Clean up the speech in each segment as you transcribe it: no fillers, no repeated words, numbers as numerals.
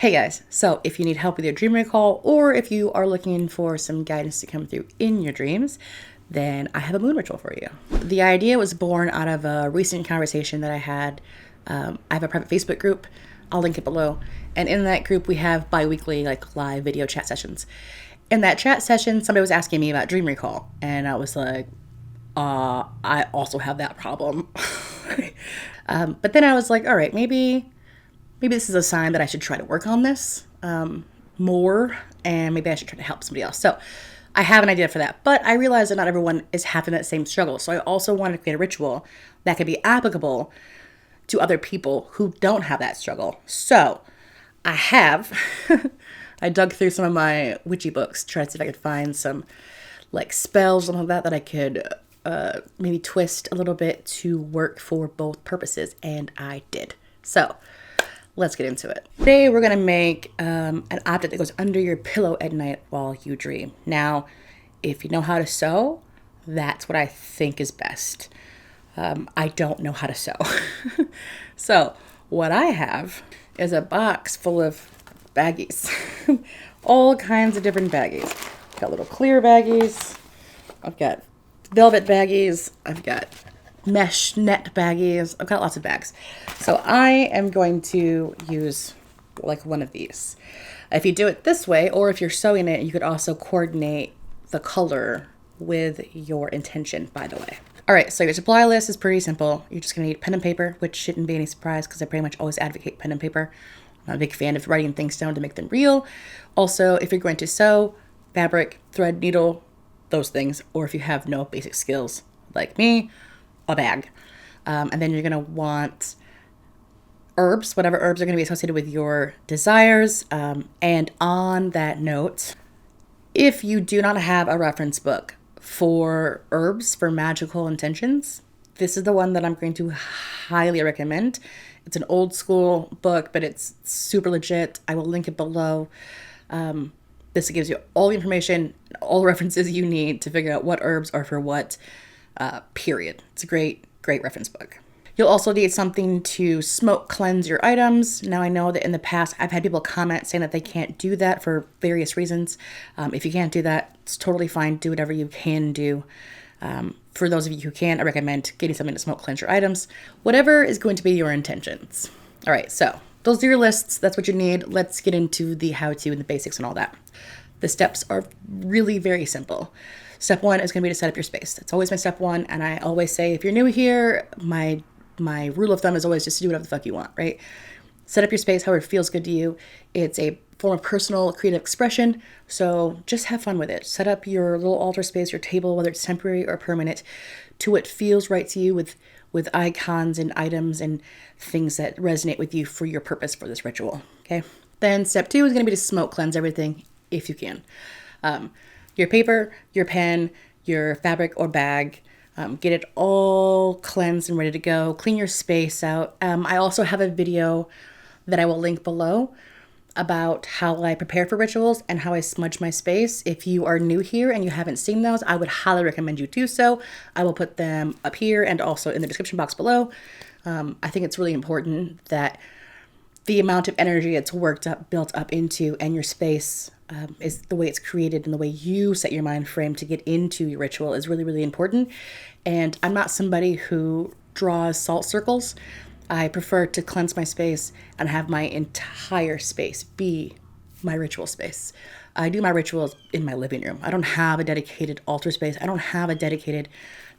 Hey guys, so if you need help with your dream recall or if you are looking for some guidance to come through in your dreams, then I have a moon ritual for you. The idea was born out of a recent conversation that I had. I have a private Facebook group. I'll link it below. And in that group, we have bi-weekly live video chat sessions. In that chat session, somebody was asking me about dream recall. And I was like, I also have that problem. But then I was like, all right, maybe this is a sign that I should try to work on this more, and maybe I should try to help somebody else. So I have an idea for that, but I realize that not everyone is having that same struggle. So I also wanted to create a ritual that could be applicable to other people who don't have that struggle. So I have, I dug through some of my witchy books, tried to see if I could find some spells, something like that I could maybe twist a little bit to work for both purposes, and I did. So let's get into it. Today we're going to make an object that goes under your pillow at night while you dream. Now, if you know how to sew, that's what I think is best. I don't know how to sew. So what I have is a box full of baggies. All kinds of different baggies. I've got little clear baggies. I've got velvet baggies. I've got mesh net baggies. I've got lots of bags. So I am going to use one of these. If you do it this way, or if you're sewing it, you could also coordinate the color with your intention, by the way. All right, so your supply list is pretty simple. You're just gonna need pen and paper, which shouldn't be any surprise because I pretty much always advocate pen and paper. I'm a big fan of writing things down to make them real. Also, if you're going to sew, fabric, thread, needle, those things, or if you have no basic skills like me, a bag. And then you're going to want herbs, whatever herbs are going to be associated with your desires. And on that note, if you do not have a reference book for herbs for magical intentions, this is the one that I'm going to highly recommend. It's an old school book, but it's super legit. I will link it below. This gives you all the information, all the references you need to figure out what herbs are for what. Period. It's a great reference book. You'll also need something to smoke cleanse your items. Now I know that in the past I've had people comment saying that they can't do that for various reasons. If you can't do that, it's totally fine. Do whatever you can do. For those of you who can, I recommend getting something to smoke cleanse your items. Whatever is going to be your intentions. All right, so those are your lists. That's what you need. Let's get into the how-to and the basics and all that. The steps are really very simple. Step one is going to be to set up your space. That's always my step one. And I always say, if you're new here, my rule of thumb is always just to do whatever the fuck you want, right? Set up your space however it feels good to you. It's a form of personal creative expression. So just have fun with it. Set up your little altar space, your table, whether it's temporary or permanent, to what feels right to you with icons and items and things that resonate with you for your purpose for this ritual, okay? Then step two is going to be to smoke cleanse everything if you can. Your paper, your pen, your fabric or bag, get it all cleansed and ready to go. Clean your space out. I also have a video that I will link below about how I prepare for rituals and how I smudge my space. If you are new here and you haven't seen those, I would highly recommend you do so. I will put them up here and also in the description box below. I think it's really important that the amount of energy it's built up into, and your space is the way it's created and the way you set your mind frame to get into your ritual is really, really important. And I'm not somebody who draws salt circles. I prefer to cleanse my space and have my entire space be my ritual space. I do my rituals in my living room. I don't have a dedicated altar space. I don't have a dedicated,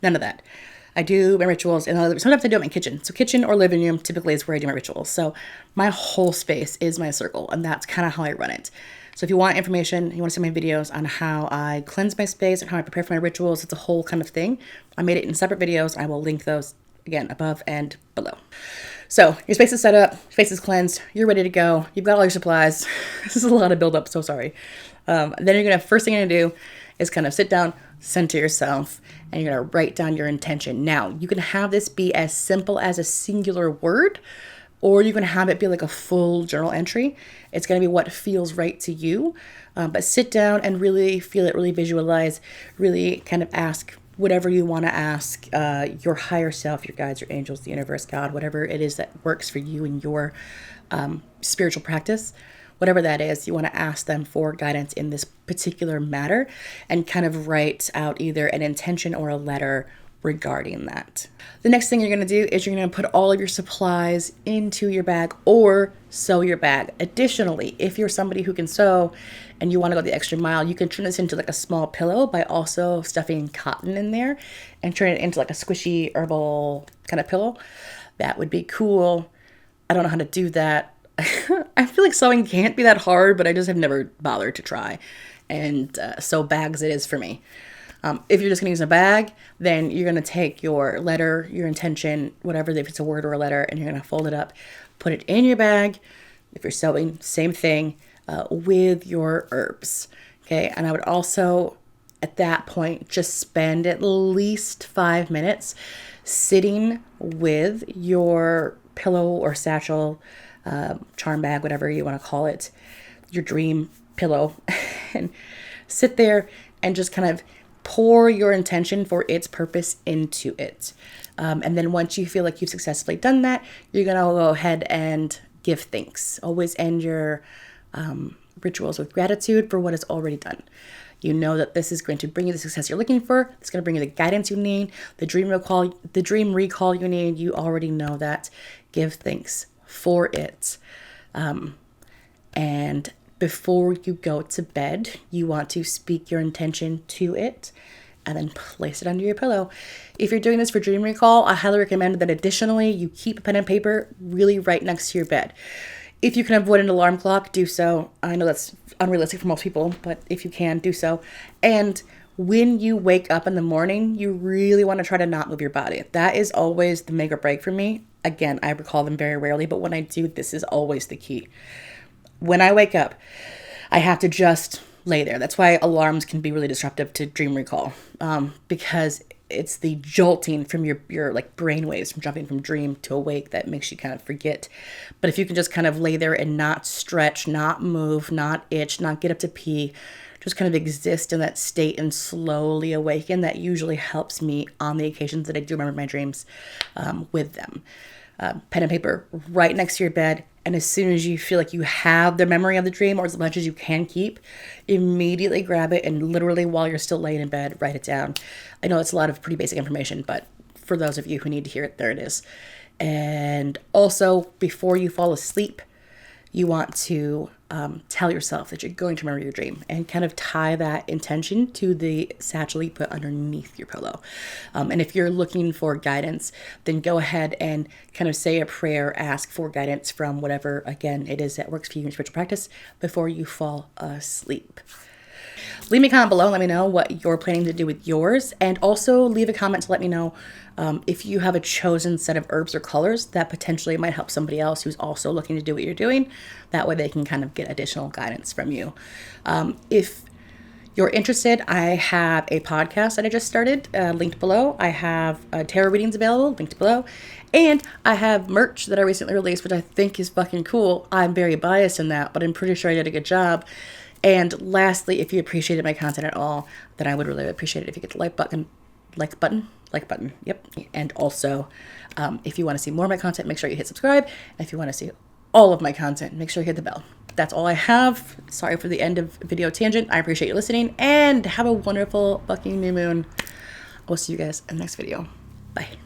none of that. I do my rituals in the living room. Sometimes I do it in my kitchen. So kitchen or living room typically is where I do my rituals. So my whole space is my circle, and that's kind of how I run it. So if you want information, you want to see my videos on how I cleanse my space and how I prepare for my rituals, it's a whole kind of thing. I made it in separate videos. I will link those again above and below. So your space is set up, space is cleansed, you're ready to go. You've got all your supplies. This is a lot of buildup, so sorry. Then you're gonna, first thing you're gonna do is kind of sit down, center yourself, and you're gonna write down your intention. Now, you can have this be as simple as a singular word, or you can have it be like a full journal entry. It's going to be what feels right to you. But sit down and really feel it, really visualize, really kind of ask whatever you want to ask your higher self, your guides, your angels, the universe, God, whatever it is that works for you in your spiritual practice. whatever that is, you want to ask them for guidance in this particular matter and kind of write out either an intention or a letter regarding that. The next thing you're going to do is you're going to put all of your supplies into your bag or sew your bag. Additionally, if you're somebody who can sew and you want to go the extra mile, you can turn this into like a small pillow by also stuffing cotton in there and turn it into like a squishy herbal kind of pillow. That would be cool. I don't know how to do that. I feel like sewing can't be that hard, but I just have never bothered to try. And sew bags it is for me. If you're just going to use a bag, then you're going to take your letter, your intention, whatever, if it's a word or a letter, and you're going to fold it up, put it in your bag. If you're sewing, same thing with your herbs. Okay. And I would also, at that point, just spend at least 5 minutes sitting with your pillow or satchel, charm bag, whatever you want to call it, your dream pillow, and sit there and just kind of pour your intention for its purpose into it. And then once you feel like you've successfully done that, you're going to go ahead and give thanks. Always end your rituals with gratitude for what is already done. You know that this is going to bring you the success you're looking for. It's going to bring you the guidance you need, the dream recall you need. You already know that. Give thanks for it. And before you go to bed, you want to speak your intention to it and then place it under your pillow. If you're doing this for dream recall, I highly recommend that additionally you keep a pen and paper really right next to your bed. If you can avoid an alarm clock, do so. I know that's unrealistic for most people, but if you can, do so. And when you wake up in the morning, you really want to try to not move your body. That is always the make or break for me. Again, I recall them very rarely, but when I do, this is always the key. When I wake up, I have to just lay there. That's why alarms can be really disruptive to dream recall, because it's the jolting from your like brain waves from jumping from dream to awake that makes you kind of forget. But if you can just kind of lay there and not stretch, not move, not itch, not get up to pee, just kind of exist in that state and slowly awaken, that usually helps me on the occasions that I do remember my dreams with them. Pen and paper right next to your bed. And as soon as you feel like you have the memory of the dream, or as much as you can keep, immediately grab it and literally while you're still laying in bed, write it down. I know it's a lot of pretty basic information, but for those of you who need to hear it, there it is. And also, before you fall asleep, you want to tell yourself that you're going to remember your dream and kind of tie that intention to the satchel you put underneath your pillow. And if you're looking for guidance, then go ahead and kind of say a prayer, ask for guidance from whatever, again, it is that works for you in spiritual practice before you fall asleep. Leave me a comment below. Let me know what you're planning to do with yours. And also leave a comment to let me know if you have a chosen set of herbs or colors that potentially might help somebody else who's also looking to do what you're doing. That way they can kind of get additional guidance from you. If you're interested, I have a podcast that I just started, linked below. I have tarot readings available, linked below. And I have merch that I recently released, which I think is fucking cool. I'm very biased in that, but I'm pretty sure I did a good job. And lastly, if you appreciated my content at all, then I would really appreciate it if you get the like button, yep. And also, if you want to see more of my content, make sure you hit subscribe. And if you want to see all of my content, make sure you hit the bell. That's all I have. Sorry for the end of video tangent. I appreciate you listening and have a wonderful fucking new moon. I will see you guys in the next video. Bye.